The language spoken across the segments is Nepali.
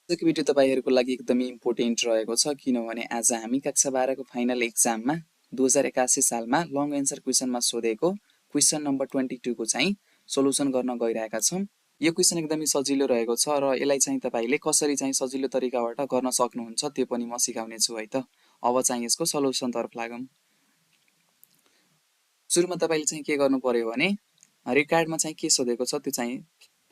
आजको भिडियो तपाईहरुको लागि एकदमै इम्पोर्टेन्ट रहेको छ किनभने आज हामी कक्षा 12 को फाइनल एक्जाममा 2081 सालमा लङ एन्सर क्वेशनमा सोधेको क्वेशन नम्बर 22 को चाहिँ सोलुसन गर्न गइरहेका छौं। यो क्वेशन एकदमै सजिलो रहेको छ र यसलाई चाहिँ तपाईले कसरी चाहिँ सजिलो तरिकाबाट गर्न सक्नुहुन्छ त्यो पनि म सिकाउने छु है त। अब चाहिँ यसको सोलुसन तर्फ लागौं। सुरुमा तपाईले चाहिँ के गर्नु पर्यो भने रिकार्डमा चाहिँ के सोधेको छ त्यो चाहिँ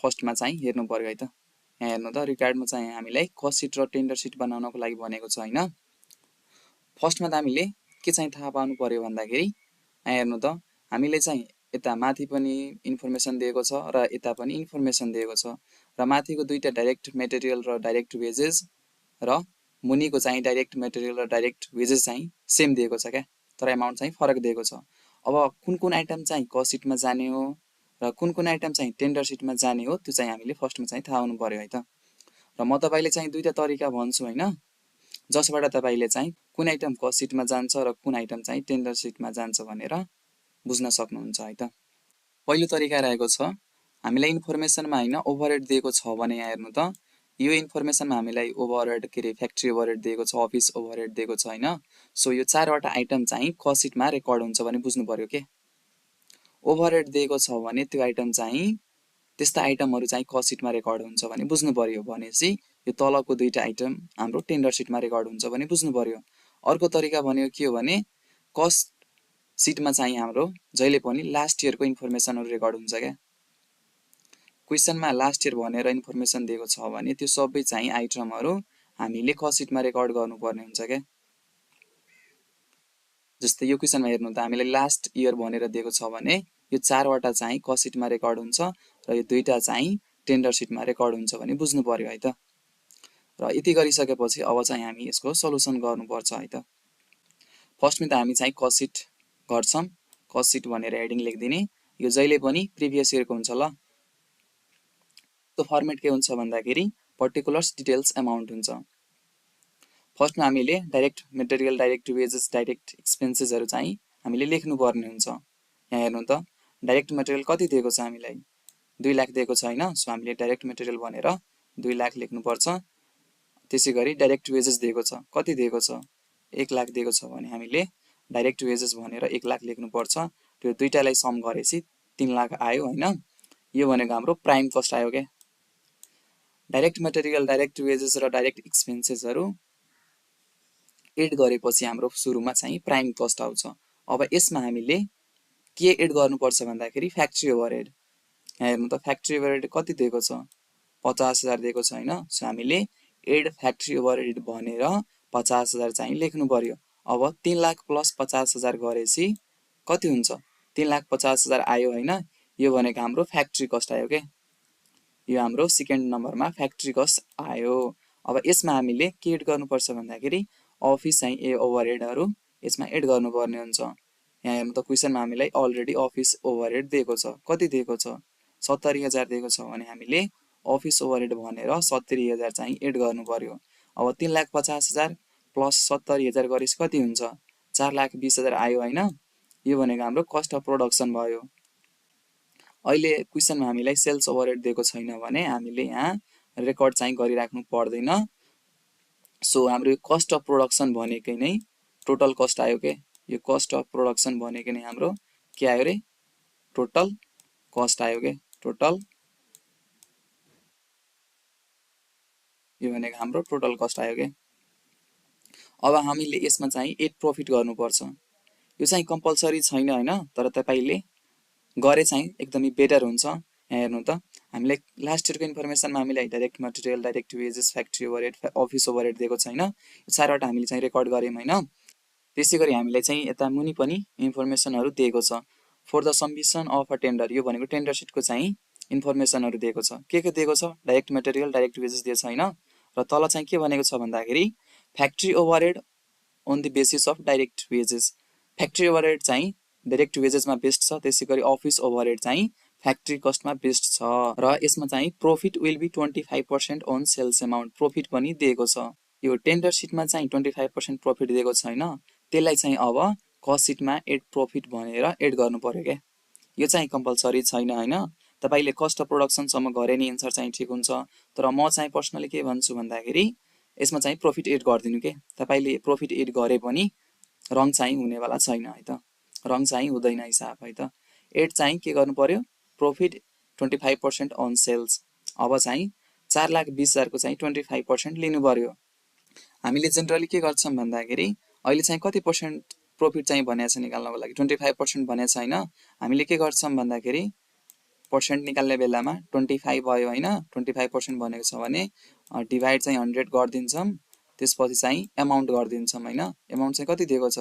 फर्स्टमा चाहिँ हेर्नु पर्यो है त। यहाँ हेर्नु त रिकार्डमा चाहिँ हामीलाई कस्ट सिट र टेन्डर सिट बनाउनको लागि भनेको छ हैन। फर्स्टमा त हामीले के चाहिँ थाहा पाउनु पर्यो भन्दाखेरि यहाँ हेर्नु त हामीले चाहिँ यता माथि पनि इन्फर्मेसन दिएको छ र यता पनि इन्फर्मेसन दिएको छ र माथिको दुईटा डाइरेक्ट मेटेरियल र डाइरेक्ट वेजेस र मुनिको चाहिँ डाइरेक्ट मेटेरियल र डाइरेक्ट वेजेस चाहिँ सेम दिएको छ क्या, तर अमाउन्ट चाहिँ फरक दिएको छ। अब कुन आइटम चाहिँ कस्ट सिटमा जाने हो र कुन आइटम चाहिँ टेन्डर सिटमा जाने हो त्यो चाहिँ हामीले फर्स्टमा चाहिँ थाहा हुनु पर्यो है त। र म तपाईले चाहिँ दुईटा तरिका भन्छु हैन, जसबाट तपाईले चाहिँ कुन आइटम कस्ट सिटमा जान्छ र कुन आइटम चाहिँ टेन्डर सिटमा जान्छ भनेर बुझ्न सक्नुहुन्छ है त। पहिलो तरिका रहेको छ हामीलाई इन्फर्मेसनमा हैन ओभरहेड दिएको छ भने यहाँ हेर्नु त यो इन्फर्मेसनमा हामीलाई ओभरहेड के रे फ्याक्ट्री ओभरहेड दिएको छ, अफिस ओभरहेड दिएको छ हैन। सो यो चारवटा आइटम चाहिँ कस्ट सिटमा रेकर्ड हुन्छ भने बुझ्नु पर्यो के। ओभरहेड दिएको छ भने त्यो आइटम चाहिँ त्यस्ता आइटमहरु चाहिँ कस्ट सिटमा रेकर्ड हुन्छ भने बुझ्नु पर्यो। भनेपछि यो तलको दुईटा आइटम हाम्रो टेन्डर सिटमा रेकर्ड हुन्छ भने बुझ्नु पर्यो। अर्को तरिका भनेको के हो भने कस्ट सिटमा चाहिँ हाम्रो जहिले पनि लास्ट इयरको इन्फर्मेसनहरु रेकर्ड हुन्छ क्या। क्वेशनमा लास्ट इयर भनेर इन्फर्मेसन दिएको छ भने त्यो सबै चाहिँ आइटमहरु हामीले कस्ट सिटमा रेकर्ड गर्नुपर्ने हुन्छ क्या। जस्तै यो क्वेशनमा हेर्नु त हामीलाई लास्ट इयर भनेर दिएको छ भने यो चारवटा चाहिँ कस्ट सिटमा रेकर्ड हुन्छ र यो दुईटा चाहिँ टेन्डर सिटमा रेकर्ड हुन्छ भने बुझ्नु पर्यो है त। र यति गरिसकेपछि अब चाहिँ हामी यसको सोलुसन गर्नुपर्छ है त। फर्स्टमा त हामी चाहिँ कस्ट सिट गर्छौं। कस्ट सिट भनेर हेडिङ लेख्दिने। यो जहिले पनि प्रिभियस इयरको हुन्छ ल। त्यो फर्मेट के हुन्छ भन्दाखेरि पर्टिकुलर्स डिटेल्स अमाउन्ट हुन्छ। फर्स्टमा हामीले direct material, direct wages, direct एक्सपेन्सेसहरु चाहिँ हामीले लेख्नु पर्ने हुन्छ। यहाँ हेर्नु त डाइरेक्ट मेटेरियल कति दिएको छ हामीलाई 2 लाख दिएको छ हैन। सो हामीले डाइरेक्ट मेटेरियल भनेर 2 लाख लेख्नु पर्छ। त्यसैगरी डाइरेक्ट वेजेस दिएको छ कति दिएको छ 1 लाख दिएको छ भने हामीले डाइरेक्ट वेजेस भनेर 1 लाख लेख्नु पर्छ। त्यो दुईटालाई सम गरेपछि 3 लाख आयो हैन। यो भनेको हाम्रो प्राइम कस्ट आयो के। डाइरेक्ट मेटेरियल, डाइरेक्ट वेजेस र डाइरेक्ट एक्सपेन्सेसहरु एड गरेपछि हाम्रो सुरुमा चाहिँ प्राइम कस्ट आउँछ। अब यसमा हामीले के एड गर्नुपर्छ भन्दाखेरि फ्याक्ट्री ओभरहेड। यहाँ हेर्नु त फ्याक्ट्री ओभरहेड कति दिएको छ 50,000 दिएको छ हैन। सो हामीले एड फ्याक्ट्री ओभरहेड भनेर 50,000 चाहिँ लेख्नु पर्यो। अब 3 लाख प्लस 50,000 गरेपछि कति हुन्छ 3 लाख 50,000 आयो हैन। यो भनेको हाम्रो फ्याक्ट्री कस्ट आयो के। यो हाम्रो सेकेन्ड नम्बरमा फ्याक्ट्री कस्ट आयो। अब यसमा हामीले के एड गर्नुपर्छ भन्दाखेरि अफिस चाहिँ ए ओभरहेडहरु यसमा एड गर्नुपर्ने हुन्छ। यहाँ हेर्नु त क्वेशनमा हामीलाई अलरेडी अफिस ओभरहेड दिएको छ कति दिएको छ 70,000 दिएको छ भने हामीले अफिस ओभरहेड भनेर 70,000 चाहिँ एड गर्नु पर्यो। अब 3,50,000 प्लस 70,000 गरेपछि कति हुन्छ 4,20,000 आयो हैन। यो भनेको हाम्रो कस्ट अफ प्रोडक्सन भयो। अहिले क्वेशनमा हामीलाई सेल्स ओभरहेड दिएको छैन भने हामीले यहाँ रेकर्ड चाहिँ गरिराख्नु पर्दैन। सो हाम्रो कस्ट अफ प्रोडक्सन भनेकै नै टोटल कस्ट आयो के। यो कस्ट अफ प्रोडक्सन भनेकै नै हाम्रो के आयो रे टोटल कस्ट आयो के। टोटल यो भनेको हाम्रो टोटल कस्ट आयो के। अब हामीले यसमा चाहिँ एड प्रॉफिट गर्नुपर्छ। यो चाहिँ कम्पल्सरी छैन हैन, तर तपाईले गरे चाहिँ एकदमै बेटर हुन्छ। यहाँ हेर्नु त हामीलाई लास्ट इयरको इन्फर्मेसनमा हामीलाई direct material, direct wages, factory overhead, office overhead दिएको छैन। यो चारवटा हामीले चाहिँ रेकर्ड गर्यौं हैन। त्यसैगरी हामीलाई चाहिँ यता मुनि पनि इन्फर्मेसनहरु दिएको छ। For the submission of a tender यो भनेको टेन्डर सिटको चाहिँ इन्फर्मेसनहरु दिएको छ। के दिएको छ डाइरेक्ट मटेरियल, डाइरेक्ट वेजेस दिएको छ हैन। र तल चाहिँ के भनेको छ भन्दाखेरि factory overhead on the basis of direct wages. Factory overhead चाहिँ डाइरेक्ट वेजेसमा बेस्ड छ। त्यसैगरी अफिस ओभरहेड चाहिँ फ्याक्ट्री कस्टमा बेस्ड छ। र यसमा चाहिँ profit will be 25% on sales amount. Profit पनि दिएको छ। यो टेन्डर सिटमा चाहिँ 25% प्रॉफिट दिएको छैन। त्यसलाई चाहिँ अब कस्ट सिटमा एड प्रॉफिट भनेर एड गर्नु पर्यो के। यो चाहिँ कम्पल्सरी छैन हैन। तपाईले कस्ट अफ प्रोडक्सनसम्म गरे नि एन्सर चाहिँ ठिक हुन्छ। तर म चाहिँ पर्सनली के भन्छु भन्दाखेरि यसमा चाहिँ प्रोफिट एड गरिदिनु के। तपाईले प्रोफिट एड गरे पनि रङ चाहिँ हुनेवाला छैन है त, रङ चाहिँ हुँदैन हिसाब है त। एड चाहिँ के गर्नु पर्यो, प्रोफिट 25% अन सेल्स। अब चाहिँ 4,20,000 को चाहिँ 25% लिनु पर्यो। हामीले जेनरली के गर्छौँ भन्दाखेरि अहिले चाहिँ कति पर्सेन्ट प्रोफिट चाहिँ भनेको छ निकाल्नको लागि 25% भनेको छ होइन। हामीले के गर्छौँ भन्दाखेरि पर्सेन्ट निकाल्ने बेलामा 25 भयो होइन, 25% भनेको छ भने डिभाइड चाहिँ 100 गरिदिन्छौँ, त्यसपछि चाहिँ एमाउन्ट गरिदिन्छौँ होइन। एमाउन्ट चाहिँ कति दिएको छ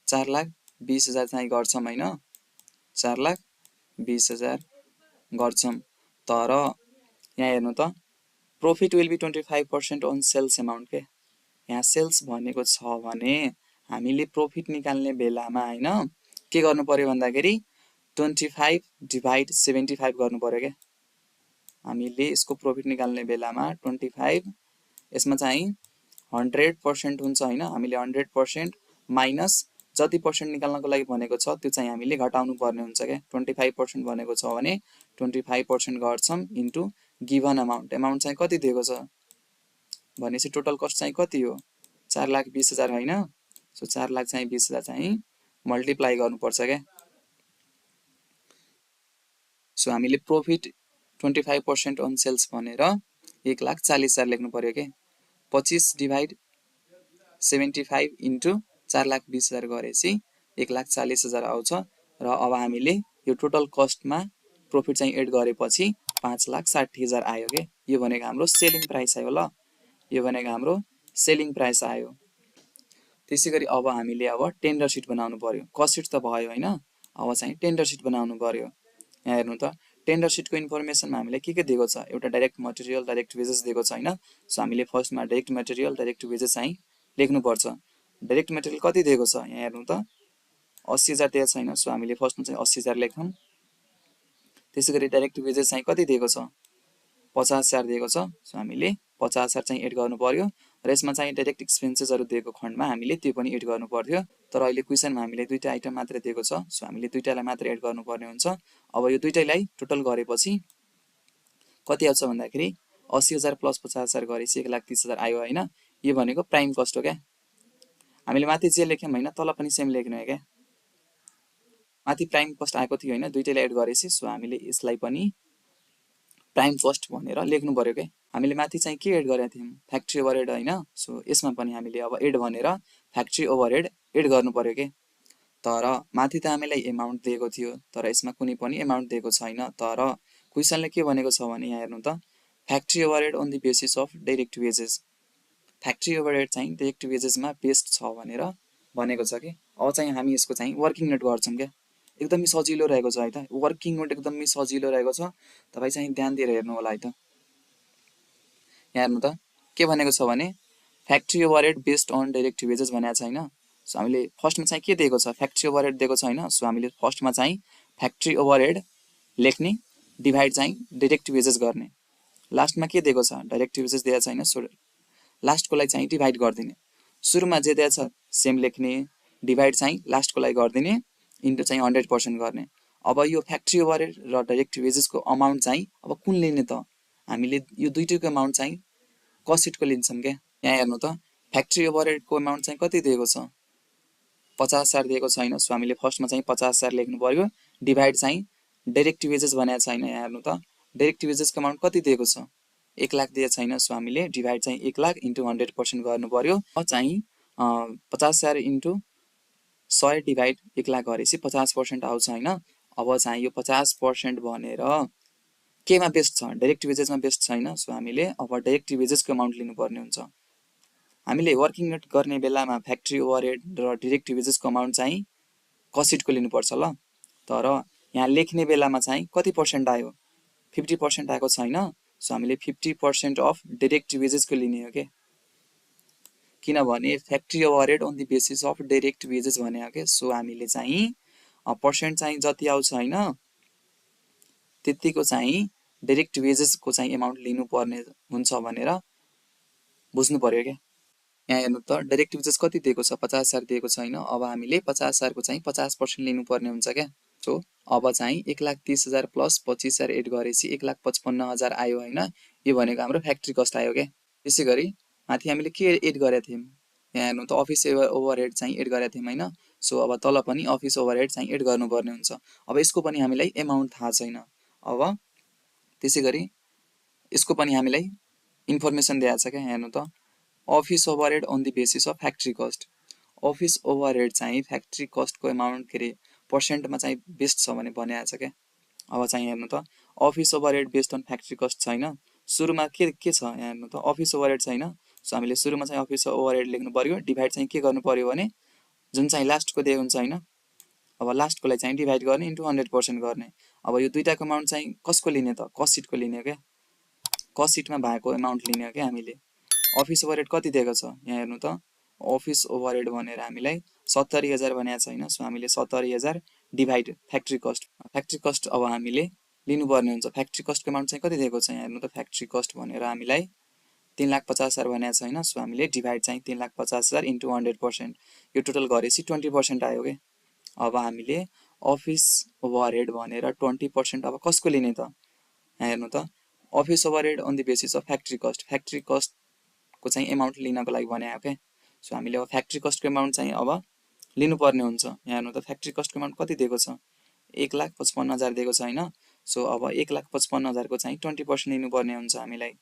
4,20,000 चाहिँ गर्छौँ होइन, 4,20,000 गर्छौँ। तर यहाँ हेर्नु त profit will be 25% on sales amount के। यहाँ सेल्स भनेको छ भने हामीले प्रोफिट निकाल्ने बेलामा होइन के गर्नु पर्यो भन्दाखेरि 25 डिभाइड 75 गर्नु पर्यो क्या। हामीले यसको प्रोफिट निकाल्ने बेलामा 25 यसमा चाहिँ 100% हुन्छ होइन। हामीले 100% माइनस जति पर्सेन्ट निकाल्नको लागि भनेको छ त्यो चाहिँ हामीले घटाउनु पर्ने हुन्छ क्या। 25% भनेको छ भने 25% गर्छौँ इन्टु गिभन अमाउन्ट। एमाउन्ट चाहिँ कति दिएको छ भनेपछि टोटल कस्ट चाहिँ कति हो 4,20,000 होइन। सो 4,20,000 चाहिँ मल्टिप्लाई गर्नुपर्छ क्या। सो हामीले प्रोफिट 25% अन सेल्स भनेर 1,40,000 लेख्नु पर्यो के। 25 डिभाइड 75 इन्टु 4,20,000 गरेपछि 1,40,000 आउँछ। र अब हामीले यो टोटल कस्टमा प्रोफिट चाहिँ एड गरेपछि 5,60,000 आयो के। यो भनेको हाम्रो सेलिङ प्राइस आयो ल, यो भनेको हाम्रो सेलिङ प्राइस आयो। त्यसै गरी अब हामीले अब टेन्डर सिट बनाउनु पर्यो। कस्ट सिट त भयो होइन, अब चाहिँ टेन्डर सिट बनाउनु पर्यो। यहाँ हेर्नु त टेन्डर सिटको इन्फर्मेसनमा हामीले के दिएको छ, एउटा डाइरेक्ट मटेरियल डाइरेक्ट वेजेस दिएको छ होइन। सो हामीले फर्स्टमा डाइरेक्ट मटेरियल डाइरेक्ट वेजेस चाहिँ लेख्नुपर्छ। डाइरेक्ट मटेरियल कति दिएको छ यहाँ हेर्नु त 80,000 दिएको छैन। सो हामीले फर्स्टमा चाहिँ 80,000 लेखौँ। त्यसै गरी डाइरेक्ट वेजेस चाहिँ कति दिएको छ 50,000 दिएको छ। सो हामीले 50,000 चाहिँ एड गर्नु पर्यो। र यसमा चाहिँ डाइरेक्ट एक्सपेन्सेसहरू दिएको खण्डमा हामीले त्यो पनि एड गर्नु पर्थ्यो। तर अहिले क्वेसनमा हामीले दुईटा आइटम मात्र दिएको छ। सो हामीले दुईटालाई मात्र एड गर्नुपर्ने हुन्छ। अब यो दुईटैलाई टोटल गरेपछि कति आउँछ भन्दाखेरि 80,000 प्लस 50,000 गरेपछि 1,30,000 आयो होइन। यो भनेको प्राइम कस्ट हो क्या। हामीले माथि जे लेख्यौँ होइन तल पनि सेम लेख्नु हो क्या। माथि प्राइम कस्ट आएको थियो होइन, दुईटैलाई एड गरेपछि। सो हामीले यसलाई पनि प्राइम कस्ट भनेर लेख्नु पर्यो क्या। हामीले माथि चाहिँ के एड गरेका थियौँ फ्याक्ट्री ओभरहेड होइन। सो यसमा पनि हामीले अब एड भनेर फ्याक्ट्री ओभरहेड एड गर्नु पर्यो के। तर माथि त हामीलाई एमाउन्ट दिएको थियो तर यसमा कुनै पनि एमाउन्ट दिएको छैन। तर क्वेसनले के भनेको छ भने यहाँ हेर्नु त factory overhead on the basis of direct wages. Factory overhead चाहिँ डाइरेक्ट वेजेसमा बेस्ड छ भनेर भनेको छ कि। अब चाहिँ हामी यसको चाहिँ वर्किङ नोट गर्छौँ क्या। एकदमै सजिलो रहेको छ है त, वर्किङ नोट एकदमै सजिलो रहेको छ। तपाईँ चाहिँ ध्यान दिएर हेर्नु होला है त। यहाँ हेर्नु त के भनेको छ भने factory overhead based on direct wages भनेको छ होइन। सो हामीले फर्स्टमा चाहिँ के दिएको छ फ्याक्ट्री ओभरहेड दिएको छ होइन। सो हामीले फर्स्टमा चाहिँ फ्याक्ट्री ओभरहेड लेख्ने डिभाइड चाहिँ डाइरेक्ट वेजेस गर्ने। लास्टमा के दिएको छ डाइरेक्ट वेजेस दिएको छैन। सो लास्टकोलाई चाहिँ डिभाइड गरिदिने। सुरुमा जे दिएको छ सेम लेख्ने, डिभाइड चाहिँ लास्टकोलाई गरिदिने, इन्टु चाहिँ 100% गर्ने। अब यो फ्याक्ट्री ओभरहेड र डाइरेक्ट वेजेसको अमाउन्ट चाहिँ अब कुन लिने त, हामीले यो दुईटैको अमाउन्ट चाहिँ कस्ट सिटको लिन्छौँ क्या। यहाँ हेर्नु त फ्याक्ट्री ओभरहेडको अमाउन्ट चाहिँ कति दिएको छ 50,000 दिएको छैन। सो हामीले फर्स्टमा चाहिँ 50,000 लेख्नु पर्यो, डिभाइड चाहिँ डाइरेक्ट वेजेस भनेको छैन। यहाँ हेर्नु त डाइरेक्ट वेजेसको अमाउन्ट कति दिएको छ 1,00,000 दिएको छैन। सो हामीले डिभाइड चाहिँ 1,00,000 इन्टु 100% गर्नु पर्यो। चाहिँ 50,000 इन्टु 100 डिभाइड 1,00,000 गरेपछि 50% आउँछ होइन। अब चाहिँ यो 50% भनेर केमा बेस्ड छ डाइरेक्ट वेजेसमा बेस्ड छैन। सो हामीले अब डाइरेक्ट वेजेसको अमाउन्ट लिनुपर्ने हुन्छ। हामीले वर्किङ नोट गर्ने बेलामा फ्याक्ट्री ओभरहेड र डाइरेक्ट वेजेसको अमाउन्ट चाहिँ कस्ट सिटको लिनुपर्छ ल। तर यहाँ लेख्ने बेलामा चाहिँ कति पर्सेन्ट आयो 50% आएको छैन। सो हामीले 50% अफ डाइरेक्ट वेजेसको लिने हो के, किनभने factory overhead on the basis of direct wages भने हो के। सो हामीले चाहिँ पर्सेन्ट चाहिँ जति आउँछ होइन त्यतिको चाहिँ डाइरेक्ट वेजेसको चाहिँ एमाउन्ट लिनुपर्ने हुन्छ भनेर बुझ्नु पर्यो क्या। यहाँ हेर्नु त डाइरेक्ट वेजेस कति दिएको छ 50,000 दिएको छैन। अब हामीले 50,000 को चाहिँ 50% लिनुपर्ने हुन्छ क्या। सो अब चाहिँ 1,30,000 प्लस 25,000 एड गरेपछि 1,55,000 आयो होइन। यो भनेको हाम्रो फ्याक्ट्री कस्ट आयो क्या। त्यसै गरी माथि हामीले के एड गरेका थियौँ, यहाँ हेर्नु त अफिस ओभरहेड चाहिँ एड गरेका थियौँ होइन। सो अब तल पनि अफिस ओभरहेड चाहिँ एड गर्नुपर्ने हुन्छ। अब यसको पनि हामीलाई एमाउन्ट थाहा छैन। अब त्यसै गरी यसको पनि हामीलाई इन्फर्मेसन दिएको छ क्या, हेर्नु त office overhead on the basis of factory cost. Office overhead चाहिँ फ्याक्ट्री कस्टको एमाउन्ट के अरे पर्सेन्टमा चाहिँ बेस्ड छ भने भनिएको छ क्या। अब चाहिँ हेर्नु त office overhead based on factory cost छैन, सुरुमा के छ यहाँ हेर्नु त अफिस ओभरहेड छैन। सो हामीले सुरुमा चाहिँ अफिस ओभरहेड लेख्नु पर्यो, डिभाइड चाहिँ के गर्नु पर्यो भने जुन चाहिँ लास्टको दिएको हुन्छ होइन, अब लास्टकोलाई चाहिँ डिभाइड गर्ने इन्टु 100% गर्ने। अब यो दुइटाको एमाउन्ट चाहिँ कसको लिने त, कस्ट सिटको लिने क्या, कस्ट सिटमा भएको एमाउन्ट लिने हो क्या हामीले। अफिस ओभरहेड कति दिएको छ यहाँ हेर्नु त, अफिस ओभरहेड भनेर हामीलाई 70,000 भनेको छ होइन। सो हामीले 70,000 divide factory cost, factory cost अब हामीले लिनुपर्ने हुन्छ। फ्याक्ट्री कस्टको एमाउन्ट चाहिँ कति दिएको छ यहाँ हेर्नु त, फ्याक्ट्री कस्ट भनेर हामीलाई 3,50,000 भनेको छ होइन। सो हामीले डिभाइड चाहिँ 3,50,000 इन्टु 100%, यो टोटल गरेपछि 20% आयो क्या। अब हामीले अफिस ओभरहेड भनेर 20% अब कसको लिने त, यहाँ हेर्नु त office overhead on the basis of factory cost, factory कस्टको चाहिँ एमाउन्ट लिनको लागि भनेको क्या। सो हामीले अब फ्याक्ट्री कस्टको एमाउन्ट चाहिँ अब लिनुपर्ने हुन्छ। यहाँ हेर्नु त फ्याक्ट्री कस्टको एमाउन्ट कति दिएको छ, 1,55,000 दिएको छ होइन। सो अब 1,55,000 को चाहिँ 20% लिनुपर्ने हुन्छ हामीलाई।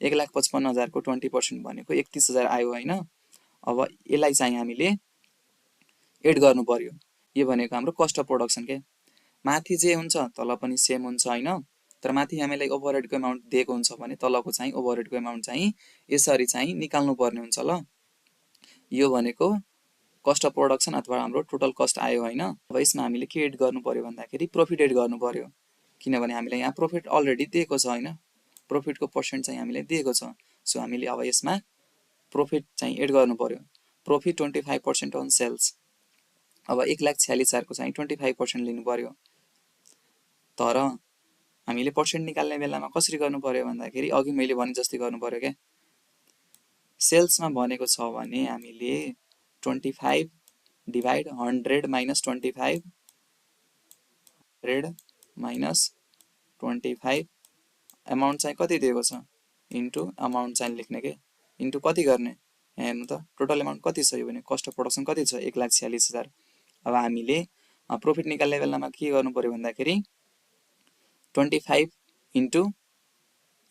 1,55,000 को 20% भनेको 31,000 आयो होइन। अब यसलाई चाहिँ हामीले एड गर्नु पर्यो, यो भनेको हाम्रो कस्ट अफ प्रोडक्सन के। माथि जे हुन्छ तल पनि सेम हुन्छ होइन, तर माथि हामीलाई ओभरहेडको एमाउन्ट दिएको हुन्छ भने तलको चाहिँ ओभरहेडको एमाउन्ट चाहिँ यसरी चाहिँ निकाल्नु पर्ने हुन्छ ल। यो भनेको कस्ट अफ प्रोडक्सन अथवा हाम्रो टोटल कस्ट आयो होइन। अब यसमा हामीले के एड गर्नु पर्यो भन्दाखेरि प्रफिट एड गर्नु पर्यो, किनभने हामीलाई यहाँ प्रफिट अलरेडी दिएको छ होइन, प्रफिटको पर्सेन्ट चाहिँ हामीलाई दिएको छ। सो हामीले अब यसमा प्रफिट चाहिँ एड गर्नु पर्यो, प्रफिट 25% अन सेल्स। अब 1,46,000 को चाहिँ 25% लिनु पर्यो, तर हामीले पर्सेन्ट निकाल्ने बेलामा कसरी गर्नु पर्यो भन्दाखेरि अघि मैले भने जस्तै गर्नु पर्यो क्या। सेल्समा भनेको छ भने हामीले 25 डिभाइड 100 माइनस 25, 100 माइनस 25 एमाउन्ट चाहिँ कति दिएको छ इन्टु अमाउन्ट चाहिँ लेख्ने के, इन्टु कति गर्ने, यहाँ हेर्नु त टोटल एमाउन्ट कति छ यो भने कस्ट अफ प्रोडक्सन कति छ 1,46,000। अब हामीले प्रफिट निकाल्ने बेलामा के गर्नु पर्यो भन्दाखेरि 25 इन्टु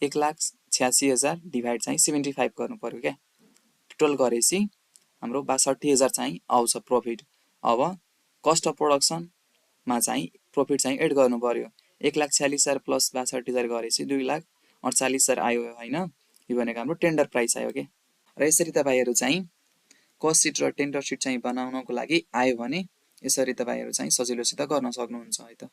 1,86,000 डिभाइड चाहिँ 75 गर्नु पर्यो क्या। टोटल गरेपछि हाम्रो 62,000 चाहिँ आउँछ प्रफिट। अब कस्ट अफ प्रोडक्सनमा चाहिँ प्रफिट चाहिँ एड गर्नु पर्यो, 1,46,000 प्लस 62,000 गरेपछि 2,48,000 आयो होइन। यो भनेको हाम्रो टेन्डर प्राइस आयो क्या। र यसरी तपाईँहरू चाहिँ कस्ट सिट र टेन्डर सिट चाहिँ बनाउनको लागि आयो भने यसरी तपाईँहरू चाहिँ सजिलोसित गर्न सक्नुहुन्छ है त।